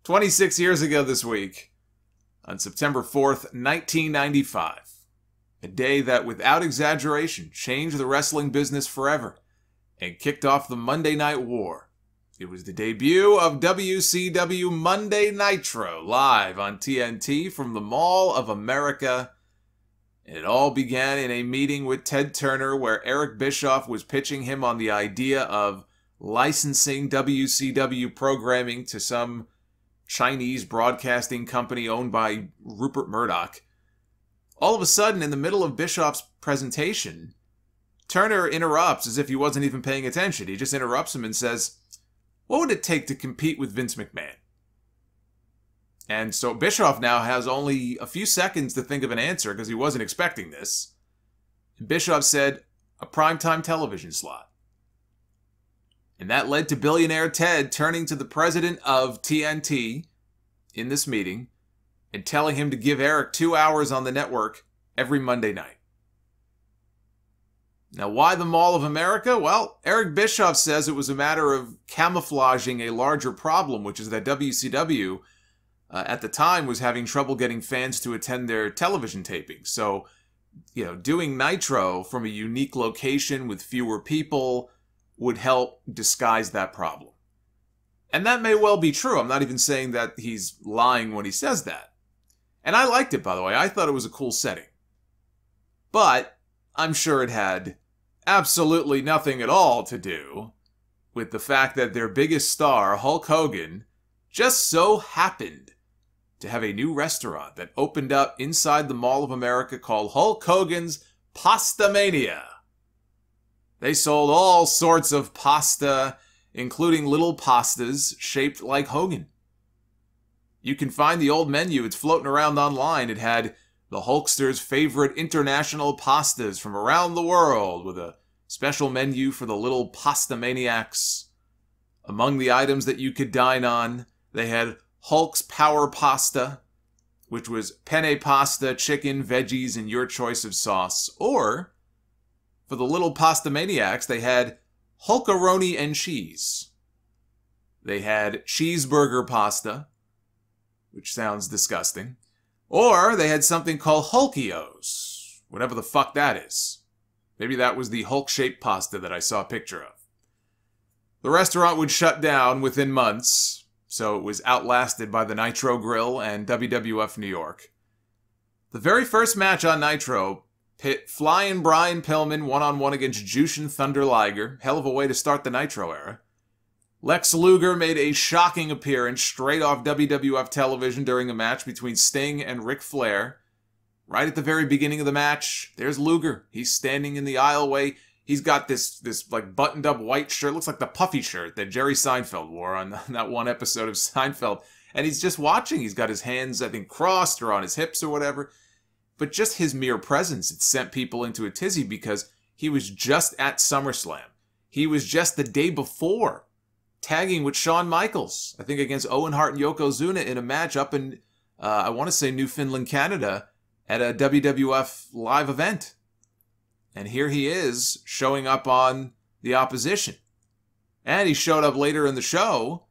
26 years ago this week, on September 4th, 1995, a day that, without exaggeration, changed the wrestling business forever and kicked off the Monday Night War. It was the debut of WCW Monday Nitro, live on TNT from the Mall of America. And it all began in a meeting with Ted Turner where Eric Bischoff was pitching him on the idea of licensing WCW programming to some Chinese broadcasting company owned by Rupert Murdoch. All of a sudden, in the middle of Bischoff's presentation, Turner interrupts as if he wasn't even paying attention. He just interrupts him and says, "What would it take to compete with Vince McMahon?" And so Bischoff now has only a few seconds to think of an answer because he wasn't expecting this. And Bischoff said, "A primetime television slot." And that led to billionaire Ted turning to the president of TNT in this meeting and telling him to give Eric 2 hours on the network every Monday night. Now, why the Mall of America? Well, Eric Bischoff says it was a matter of camouflaging a larger problem, which is that WCW, at the time, was having trouble getting fans to attend their television tapings. So, doing Nitro from a unique location with fewer people would help disguise that problem. And that may well be true. I'm not even saying that he's lying when he says that. And I liked it, by the way. I thought it was a cool setting. But I'm sure it had absolutely nothing at all to do with the fact that their biggest star, Hulk Hogan, just so happened to have a new restaurant that opened up inside the Mall of America called Hulk Hogan's PASTAMANIA. They sold all sorts of pasta, including little pastas shaped like Hogan. You can find the old menu. It's floating around online. It had the Hulkster's favorite international pastas from around the world with a special menu for the little pasta maniacs. Among the items that you could dine on, they had Hulk's Power Pasta, which was penne pasta, chicken, veggies, and your choice of sauce. Or, for the little pasta maniacs, they had Hulkaroni and cheese. They had cheeseburger pasta, which sounds disgusting. Or they had something called Hulkios, whatever the fuck that is. Maybe that was the Hulk-shaped pasta that I saw a picture of. The restaurant would shut down within months, so it was outlasted by the Nitro Grill and WWF New York. The very first match on Nitro pit Flying Brian Pillman one-on-one against Jushin Thunder Liger. Hell of a way to start the Nitro era. Lex Luger made a shocking appearance straight off WWF television during a match between Sting and Ric Flair. Right at the very beginning of the match, there's Luger. He's standing in the aisleway. He's got this like buttoned-up white shirt. Looks like the puffy shirt that Jerry Seinfeld wore on that one episode of Seinfeld. And he's just watching. He's got his hands, I think, crossed or on his hips or whatever. But just his mere presence, it sent people into a tizzy because he was just at SummerSlam. He was just the day before tagging with Shawn Michaels, I think against Owen Hart and Yokozuna in a match up in, I want to say Newfoundland, Canada, at a WWF live event. And here he is showing up on the opposition. And he showed up later in the show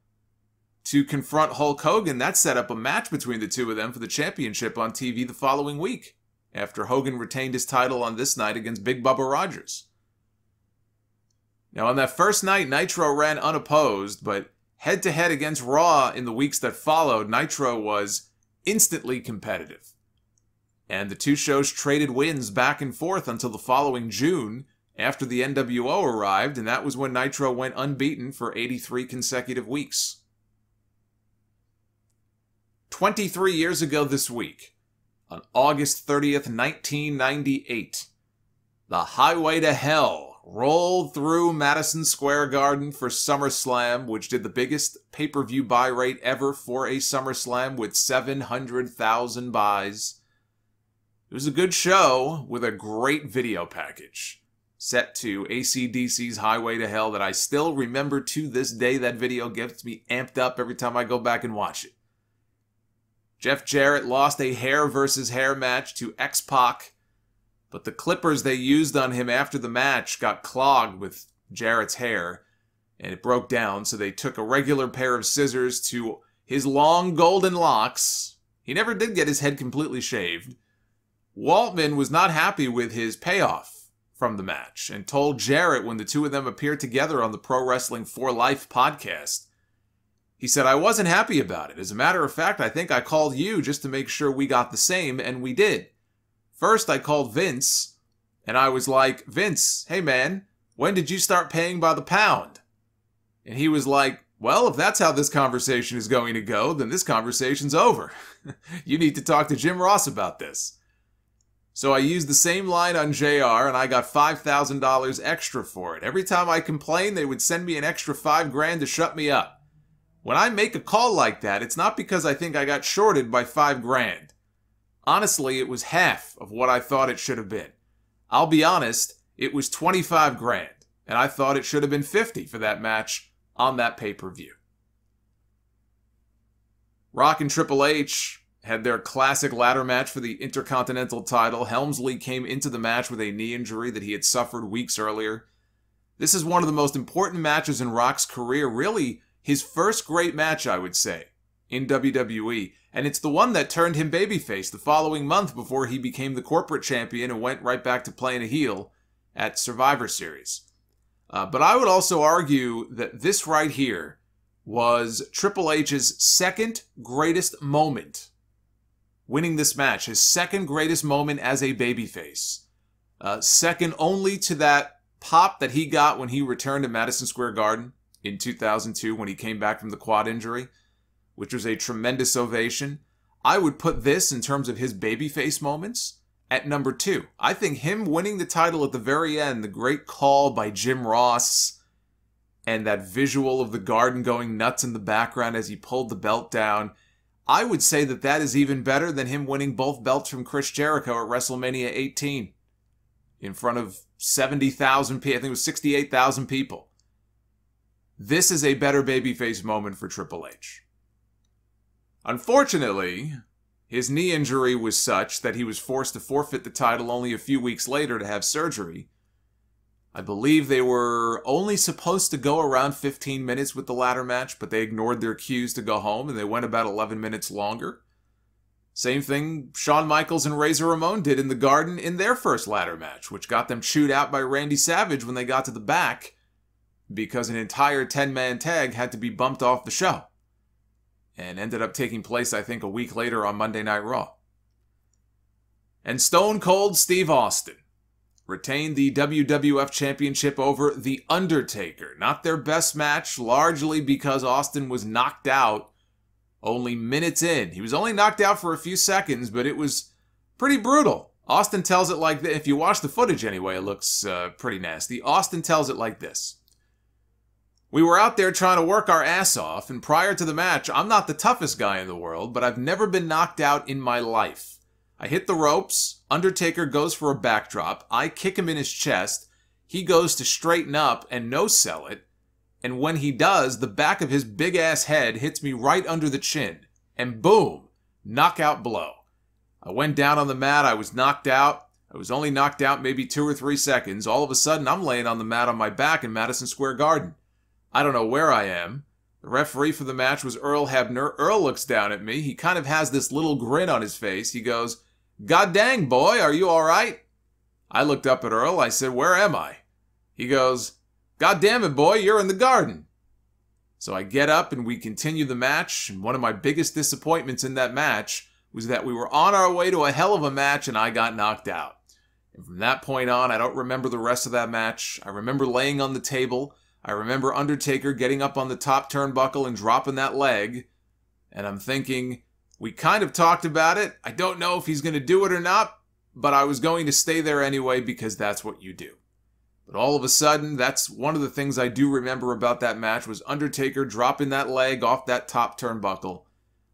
to confront Hulk Hogan. That set up a match between the two of them for the championship on TV the following week, after Hogan retained his title on this night against Big Bubba Rogers. Now, on that first night, Nitro ran unopposed, but head-to-head against Raw in the weeks that followed, Nitro was instantly competitive. And the two shows traded wins back and forth until the following June, after the NWO arrived, and that was when Nitro went unbeaten for 83 consecutive weeks. 23 years ago this week, on August 30th, 1998, the Highway to Hell rolled through Madison Square Garden for SummerSlam, which did the biggest pay-per-view buy rate ever for a SummerSlam with 700,000 buys. It was a good show with a great video package set to AC/DC's Highway to Hell that I still remember to this day. That video gets me amped up every time I go back and watch it. Jeff Jarrett lost a hair versus hair match to X-Pac, but the clippers they used on him after the match got clogged with Jarrett's hair, and it broke down, so they took a regular pair of scissors to his long golden locks. He never did get his head completely shaved. Waltman was not happy with his payoff from the match and told Jarrett when the two of them appeared together on the Pro Wrestling for Life podcast. He said, "I wasn't happy about it. As a matter of fact, I think I called you just to make sure we got the same, and we did. First, I called Vince, and I was like, 'Vince, hey man, when did you start paying by the pound?' And he was like, 'Well, if that's how this conversation is going to go, then this conversation's over. You need to talk to Jim Ross about this.' So I used the same line on JR, and I got $5,000 extra for it. Every time I complained, they would send me an extra $5,000 to shut me up. When I make a call like that, it's not because I think I got shorted by $5,000. Honestly, it was half of what I thought it should have been. I'll be honest, it was $25,000, and I thought it should have been $50,000 for that match on that pay-per-view." Rock and Triple H had their classic ladder match for the Intercontinental title. Helmsley came into the match with a knee injury that he had suffered weeks earlier. This is one of the most important matches in Rock's career, really his first great match, I would say, in WWE. And it's the one that turned him babyface the following month before he became the corporate champion and went right back to playing a heel at Survivor Series. But I would also argue that this right here was Triple H's second greatest moment. Winning this match, his second greatest moment as a babyface. Second only to that pop that he got when he returned to Madison Square Garden in 2002 when he came back from the quad injury, which was a tremendous ovation. I would put this, in terms of his babyface moments, at number 2. I think him winning the title at the very end, the great call by Jim Ross, and that visual of the Garden going nuts in the background as he pulled the belt down, I would say that that is even better than him winning both belts from Chris Jericho at WrestleMania 18 in front of 70,000 people. I think it was 68,000 people. This is a better babyface moment for Triple H. Unfortunately, his knee injury was such that he was forced to forfeit the title only a few weeks later to have surgery. I believe they were only supposed to go around 15 minutes with the ladder match, but they ignored their cues to go home, and they went about 11 minutes longer. Same thing Shawn Michaels and Razor Ramon did in the Garden in their first ladder match, which got them chewed out by Randy Savage when they got to the back, because an entire 10-man tag had to be bumped off the show, and ended up taking place, I think, a week later on Monday Night Raw. And Stone Cold Steve Austin retained the WWF Championship over The Undertaker. Not their best match, largely because Austin was knocked out only minutes in. He was only knocked out for a few seconds, but it was pretty brutal. Austin tells it like this. If you watch the footage anyway, it looks pretty nasty. Austin tells it like this. "We were out there trying to work our ass off, and prior to the match, I'm not the toughest guy in the world, but I've never been knocked out in my life. I hit the ropes, Undertaker goes for a backdrop, I kick him in his chest, he goes to straighten up and no-sell it, and when he does, the back of his big-ass head hits me right under the chin, and boom, knockout blow. I went down on the mat, I was knocked out. I was only knocked out maybe 2 or 3 seconds. All of a sudden, I'm laying on the mat on my back in Madison Square Garden. I don't know where I am. The referee for the match was Earl Hebner. Earl looks down at me. He kind of has this little grin on his face. He goes, 'God dang, boy, are you all right?' I looked up at Earl. I said, 'Where am I?' He goes, 'God damn it, boy, you're in the Garden.' So I get up and we continue the match. And one of my biggest disappointments in that match was that we were on our way to a hell of a match and I got knocked out. And from that point on, I don't remember the rest of that match. I remember laying on the table. I remember Undertaker getting up on the top turnbuckle and dropping that leg. And I'm thinking, we kind of talked about it. I don't know if he's going to do it or not, but I was going to stay there anyway because that's what you do. But all of a sudden, that's one of the things I do remember about that match was Undertaker dropping that leg off that top turnbuckle.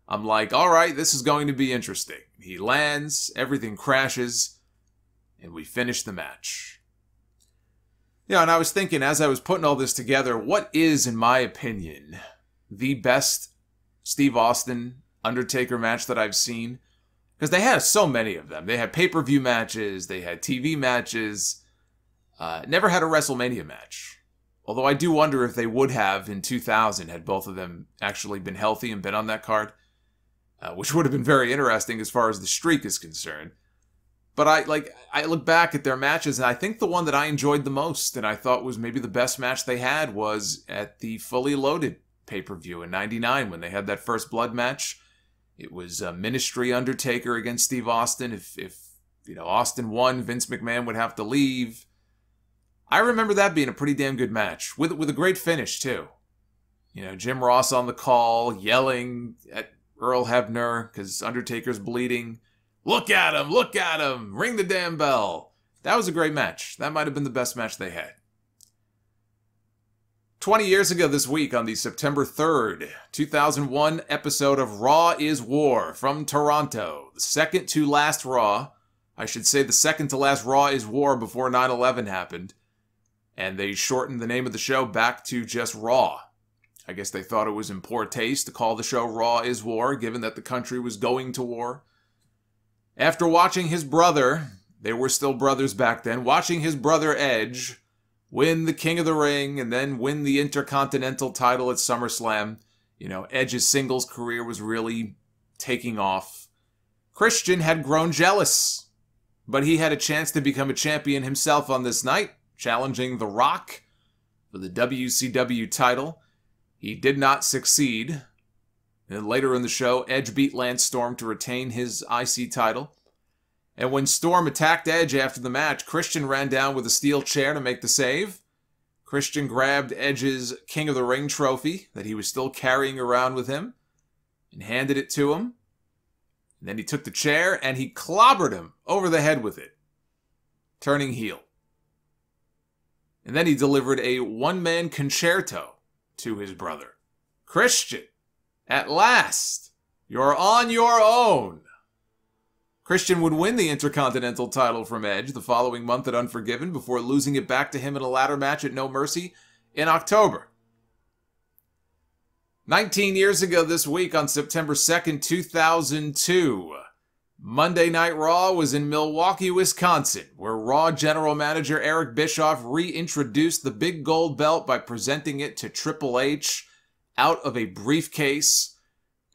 I'm like, all right, this is going to be interesting. He lands, everything crashes, and we finish the match. Yeah, and I was thinking, as I was putting all this together, what is, in my opinion, the best Steve Austin Undertaker match that I've seen? Because they had so many of them. They had pay-per-view matches, they had TV matches, never had a WrestleMania match. Although I do wonder if they would have in 2000 had both of them actually been healthy and been on that card, which would have been very interesting as far as the streak is concerned. But I look back at their matches, and I think the one that I enjoyed the most and I thought was maybe the best match they had was at the Fully Loaded pay-per-view in '99 when they had that first blood match. It was Ministry Undertaker against Steve Austin. If Austin won, Vince McMahon would have to leave. I remember that being a pretty damn good match with a great finish too. Jim Ross on the call yelling at Earl Hebner because Undertaker's bleeding. Look at him! Look at him! Ring the damn bell! That was a great match. That might have been the best match they had. 20 years ago this week, on the September 3rd, 2001 episode of Raw is War from Toronto. The second to last Raw. I should say the second to last Raw is War before 9/11 happened. And they shortened the name of the show back to just Raw. I guess they thought it was in poor taste to call the show Raw is War, given that the country was going to war. After watching his brother, they were still brothers back then, watching his brother Edge win the King of the Ring and then win the Intercontinental title at SummerSlam, Edge's singles career was really taking off. Christian had grown jealous, but he had a chance to become a champion himself on this night, challenging The Rock for the WCW title. He did not succeed. And later in the show, Edge beat Lance Storm to retain his IC title. And when Storm attacked Edge after the match, Christian ran down with a steel chair to make the save. Christian grabbed Edge's King of the Ring trophy that he was still carrying around with him and handed it to him. And then he took the chair and he clobbered him over the head with it, turning heel. And then he delivered a one-man concerto to his brother. Christian, at last, you're on your own. Christian would win the Intercontinental title from Edge the following month at Unforgiven before losing it back to him in a ladder match at No Mercy in October. 19 years ago this week, on September 2nd, 2002, Monday Night Raw was in Milwaukee, Wisconsin, where Raw General Manager Eric Bischoff reintroduced the big gold belt by presenting it to Triple H out of a briefcase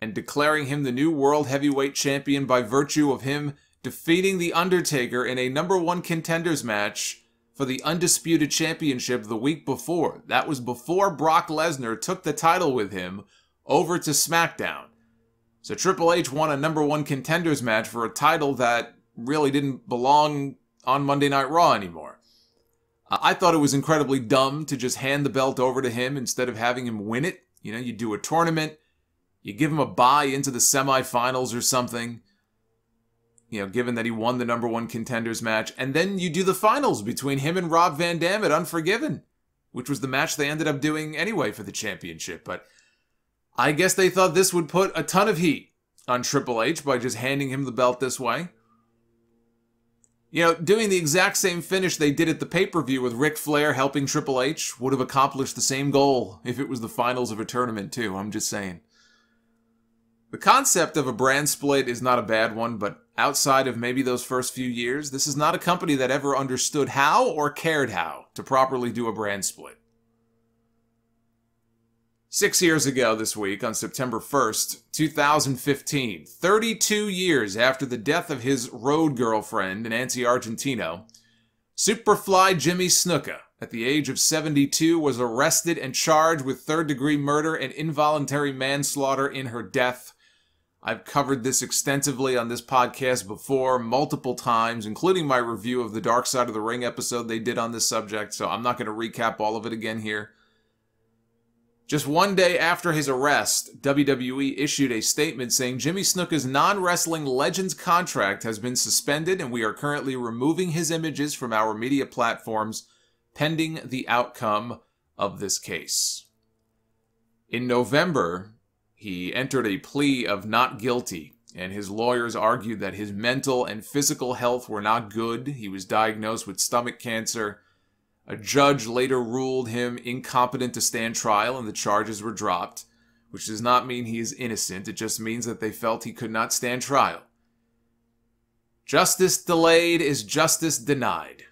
and declaring him the new World Heavyweight Champion by virtue of him defeating The Undertaker in a #1 contenders match for the Undisputed Championship the week before. That was before Brock Lesnar took the title with him over to SmackDown. So Triple H won a #1 contenders match for a title that really didn't belong on Monday Night Raw anymore. I thought it was incredibly dumb to just hand the belt over to him instead of having him win it. You do a tournament, you give him a bye into the semifinals or something, given that he won the #1 contenders match, and then you do the finals between him and Rob Van Dam at Unforgiven, which was the match they ended up doing anyway for the championship. But I guess they thought this would put a ton of heat on Triple H by just handing him the belt this way. Doing the exact same finish they did at the pay-per-view with Ric Flair helping Triple H would have accomplished the same goal if it was the finals of a tournament too, I'm just saying. The concept of a brand split is not a bad one, but outside of maybe those first few years, this is not a company that ever understood how or cared how to properly do a brand split. 6 years ago this week, on September 1st, 2015, 32 years after the death of his road girlfriend, Nancy Argentino, Superfly Jimmy Snuka, at the age of 72, was arrested and charged with third-degree murder and involuntary manslaughter in her death. I've covered this extensively on this podcast before, multiple times, including my review of the Dark Side of the Ring episode they did on this subject, so I'm not going to recap all of it again here. Just one day after his arrest, WWE issued a statement saying Jimmy Snuka's non-wrestling Legends contract has been suspended and we are currently removing his images from our media platforms pending the outcome of this case. In November, he entered a plea of not guilty, and his lawyers argued that his mental and physical health were not good. He was diagnosed with stomach cancer. A judge later ruled him incompetent to stand trial and the charges were dropped, which does not mean he is innocent. It just means that they felt he could not stand trial. Justice delayed is justice denied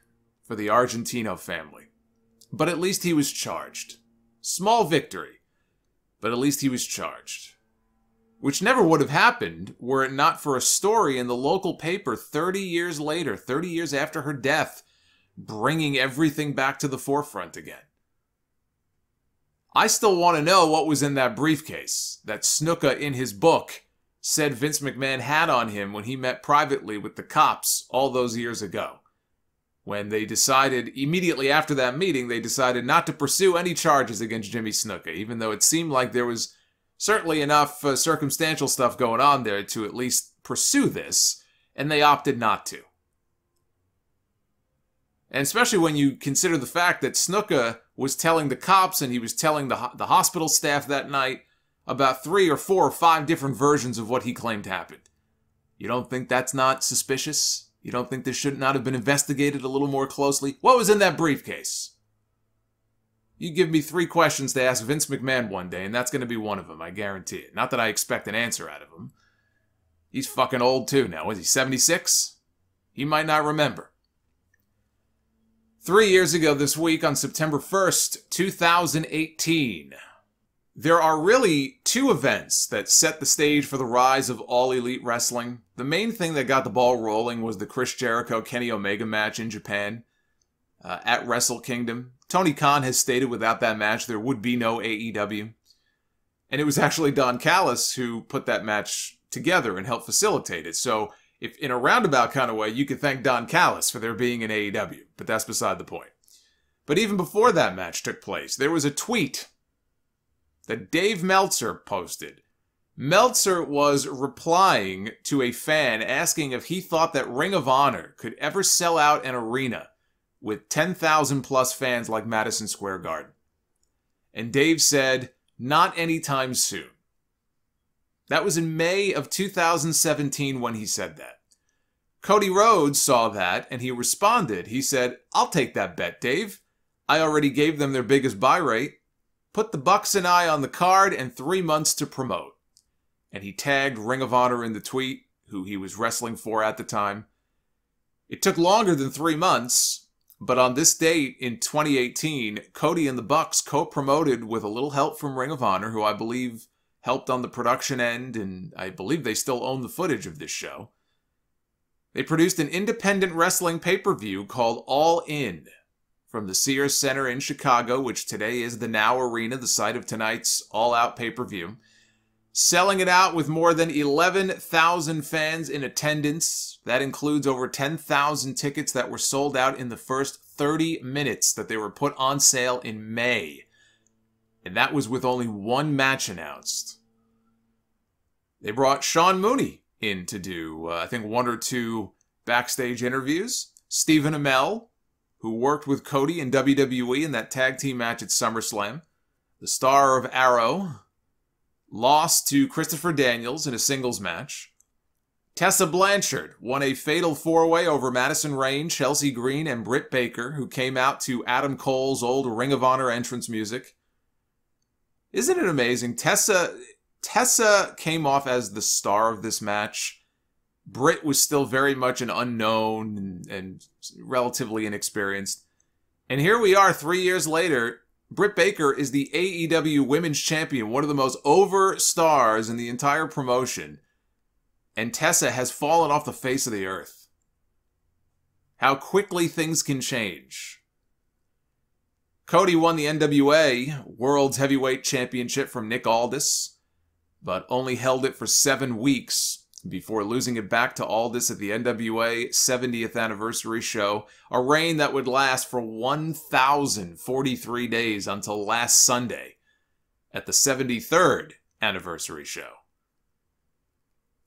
for the Argentino family. but at least he was charged. Small victory, but at least he was charged. Which never would have happened were it not for a story in the local paper 30 years later, 30 years after her death, bringing everything back to the forefront again. I still want to know what was in that briefcase that Snuka in his book said Vince McMahon had on him when he met privately with the cops all those years ago. When they decided, immediately after that meeting, they decided not to pursue any charges against Jimmy Snuka, even though it seemed like there was certainly enough circumstantial stuff going on there to at least pursue this, and they opted not to. And especially when you consider the fact that Snuka was telling the cops and he was telling the hospital staff that night about 3 or 4 or 5 different versions of what he claimed happened. You don't think that's not suspicious? You don't think this should not have been investigated a little more closely? What was in that briefcase? You give me 3 questions to ask Vince McMahon one day, and that's going to be one of them, I guarantee it. Not that I expect an answer out of him. He's fucking old too now. Is he 76? He might not remember. 3 years ago this week, on September 1st, 2018, there are really 2 events that set the stage for the rise of All Elite Wrestling. The main thing that got the ball rolling was the Chris Jericho-Kenny Omega match in Japan at Wrestle Kingdom. Tony Khan has stated without that match there would be no AEW. And it was actually Don Callis who put that match together and helped facilitate it. So if in a roundabout kind of way, you could thank Don Callis for there being an AEW. But that's beside the point. But even before that match took place, there was a tweet that Dave Meltzer posted. Meltzer was replying to a fan asking if he thought that Ring of Honor could ever sell out an arena with 10,000 plus fans like Madison Square Garden. And Dave said, not anytime soon. That was in May of 2017 when he said that. Cody Rhodes saw that and he responded. He said, I'll take that bet, Dave. I already gave them their biggest buy rate. Put the Bucks and I on the card and 3 months to promote. And he tagged Ring of Honor in the tweet, who he was wrestling for at the time. It took longer than 3 months, but on this date in 2018, Cody and the Bucks co-promoted with a little help from Ring of Honor, who I believe helped on the production end, and I believe they still own the footage of this show. They produced an independent wrestling pay-per-view called All In from the Sears Center in Chicago, which today is the Now Arena, the site of tonight's all-out pay-per-view. Selling it out with more than 11,000 fans in attendance. That includes over 10,000 tickets that were sold out in the first 30 minutes that they were put on sale in May. And that was with only 1 match announced. They brought Sean Mooney in to do, I think, 1 or 2 backstage interviews. Stephen Amell, who worked with Cody in WWE in that tag team match at SummerSlam. The star of Arrow lost to Christopher Daniels in a singles match. Tessa Blanchard won a fatal 4-way over Madison Rayne, Chelsea Green, and Britt Baker, who came out to Adam Cole's old Ring of Honor entrance music. Isn't it amazing? Tessa came off as the star of this match. Britt was still very much an unknown and relatively inexperienced. And here we are 3 years later. Britt Baker is the AEW Women's Champion, one of the most over stars in the entire promotion. And Tessa has fallen off the face of the earth. How quickly things can change. Cody won the NWA World's Heavyweight Championship from Nick Aldis, but only held it for 7 weeks before losing it back to Aldis at the NWA 70th anniversary show, a reign that would last for 1,043 days until last Sunday at the 73rd anniversary show.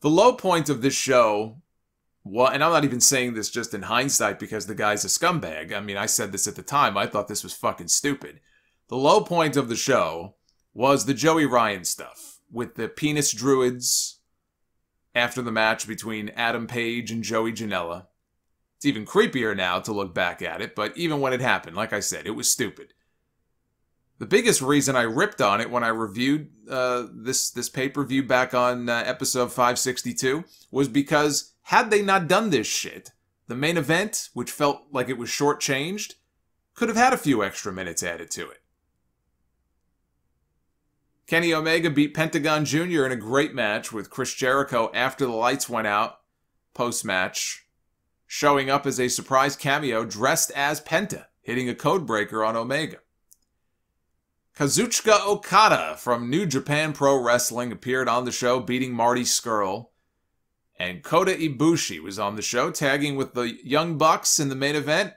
The low point of this show, and I'm not even saying this just in hindsight because the guy's a scumbag. I mean, I said this at the time. I thought this was fucking stupid. The low point of the show was the Joey Ryan stuff with the penis druids after the match between Adam Page and Joey Janela. It's even creepier now to look back at it, but even when it happened, like I said, it was stupid. The biggest reason I ripped on it when I reviewed this pay-per-view back on episode 562 was because had they not done this shit, the main event, which felt like it was shortchanged, could have had a few extra minutes added to it. Kenny Omega beat Pentagon Jr. in a great match with Chris Jericho after the lights went out, post-match, showing up as a surprise cameo dressed as Penta, hitting a codebreaker on Omega. Kazuchika Okada from New Japan Pro Wrestling appeared on the show, beating Marty Scurll. And Kota Ibushi was on the show, tagging with the Young Bucks in the main event,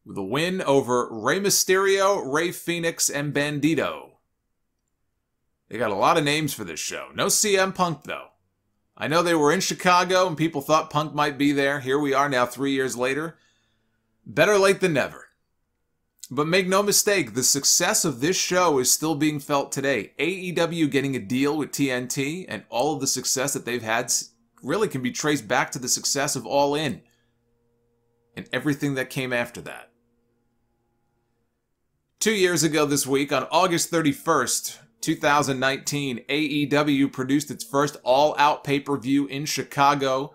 with a win over Rey Mysterio, Rey Fenix, and Bandito. They got a lot of names for this show. No CM Punk, though. I know they were in Chicago and people thought Punk might be there. Here we are now 3 years later. Better late than never. But make no mistake, the success of this show is still being felt today. AEW getting a deal with TNT and all of the success that they've had really can be traced back to the success of All In and everything that came after that. 2 years ago this week, on August 31st, 2019, AEW produced its first all-out pay-per-view in Chicago,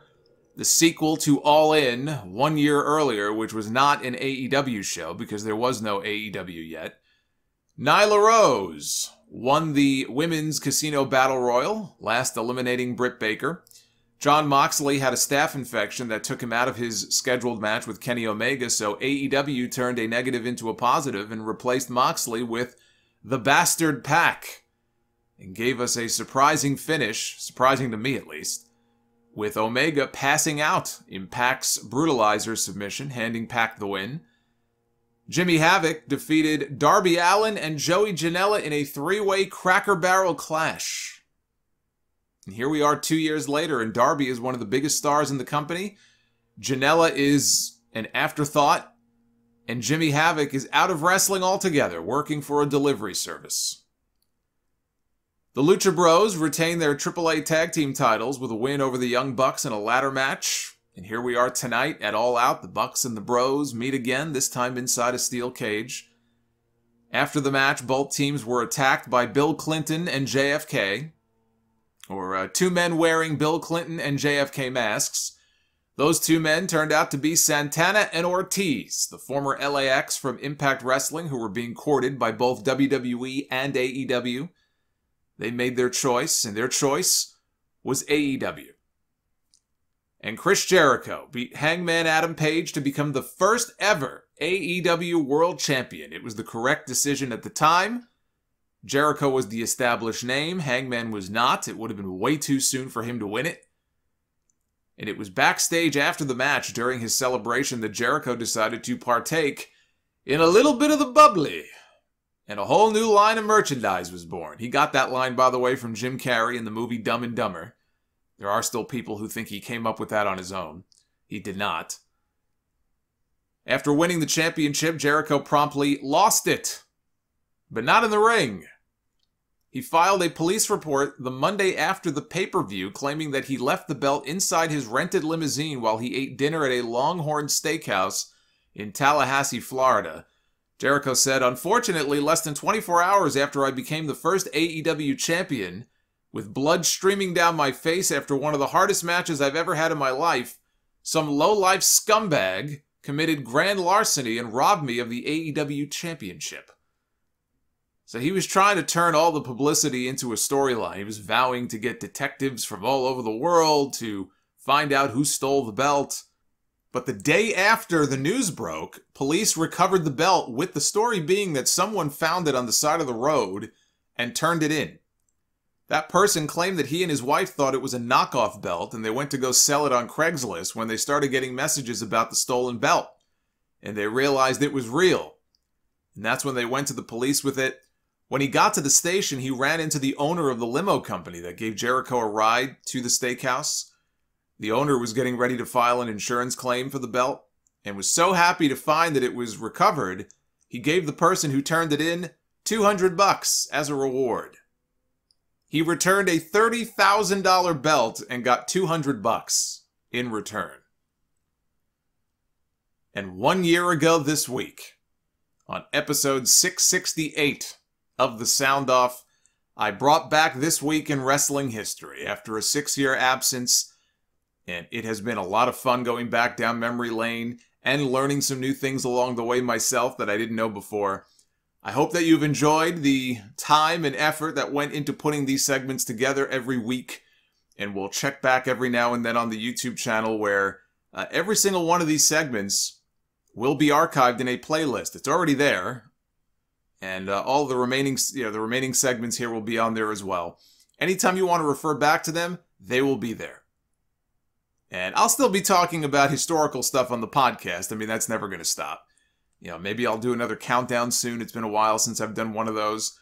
the sequel to All In 1 year earlier, which was not an AEW show because there was no AEW yet. Nyla Rose won the Women's Casino Battle Royal, last eliminating Britt Baker. Jon Moxley had a staph infection that took him out of his scheduled match with Kenny Omega, so AEW turned a negative into a positive and replaced Moxley with the Bastard Pack, and gave us a surprising finish, surprising to me at least, with Omega passing out in Pac's Brutalizer submission, handing Pac the win. Jimmy Havoc defeated Darby Allin and Joey Janela in a three-way Cracker Barrel clash. And here we are 2 years later, and Darby is one of the biggest stars in the company. Janela is an afterthought, and Jimmy Havoc is out of wrestling altogether, working for a delivery service. The Lucha Bros retain their AAA Tag Team titles with a win over the Young Bucks in a ladder match. And here we are tonight at All Out. The Bucks and the Bros meet again, this time inside a steel cage. After the match, both teams were attacked by Bill Clinton and JFK, or two men wearing Bill Clinton and JFK masks. Those two men turned out to be Santana and Ortiz, the former LAX from Impact Wrestling, who were being courted by both WWE and AEW. They made their choice, and their choice was AEW. And Chris Jericho beat Hangman Adam Page to become the first ever AEW World Champion. It was the correct decision at the time. Jericho was the established name. Hangman was not. It would have been way too soon for him to win it. And it was backstage after the match during his celebration that Jericho decided to partake in a little bit of the bubbly. And a whole new line of merchandise was born. He got that line, by the way, from Jim Carrey in the movie Dumb and Dumber. There are still people who think he came up with that on his own. He did not. After winning the championship, Jericho promptly lost it. But not in the ring. He filed a police report the Monday after the pay-per-view claiming that he left the belt inside his rented limousine while he ate dinner at a Longhorn Steakhouse in Tallahassee, Florida. Jericho said, "Unfortunately, less than 24 hours after I became the first AEW champion, with blood streaming down my face after one of the hardest matches I've ever had in my life, some low-life scumbag committed grand larceny and robbed me of the AEW championship." So he was trying to turn all the publicity into a storyline. He was vowing to get detectives from all over the world to find out who stole the belt. But the day after the news broke, police recovered the belt, with the story being that someone found it on the side of the road and turned it in. That person claimed that he and his wife thought it was a knockoff belt, and they went to go sell it on Craigslist when they started getting messages about the stolen belt. And they realized it was real. And that's when they went to the police with it. When he got to the station, he ran into the owner of the limo company that gave Jericho a ride to the steakhouse. The owner was getting ready to file an insurance claim for the belt and was so happy to find that it was recovered, he gave the person who turned it in $200 as a reward. He returned a $30,000 belt and got $200 in return. And 1 year ago this week, on episode 668 of The Sound Off, I brought back This Week in Wrestling History after a 6-year absence, and it has been a lot of fun going back down memory lane and learning some new things along the way myself that I didn't know before. I hope that you've enjoyed the time and effort that went into putting these segments together every week. And we'll check back every now and then on the YouTube channel where every single one of these segments will be archived in a playlist. It's already there. And all the remaining, the remaining segments here will be on there as well. Anytime you want to refer back to them, they will be there. And I'll still be talking about historical stuff on the podcast. I mean, that's never going to stop. Maybe I'll do another countdown soon. It's been a while since I've done one of those.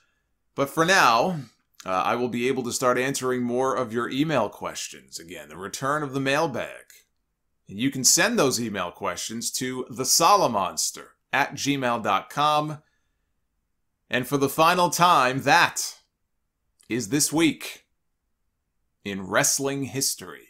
But for now, I will be able to start answering more of your email questions. Again, the return of the mailbag. And you can send those email questions to thesolomonster@gmail.com. And for the final time, that is this week in wrestling history.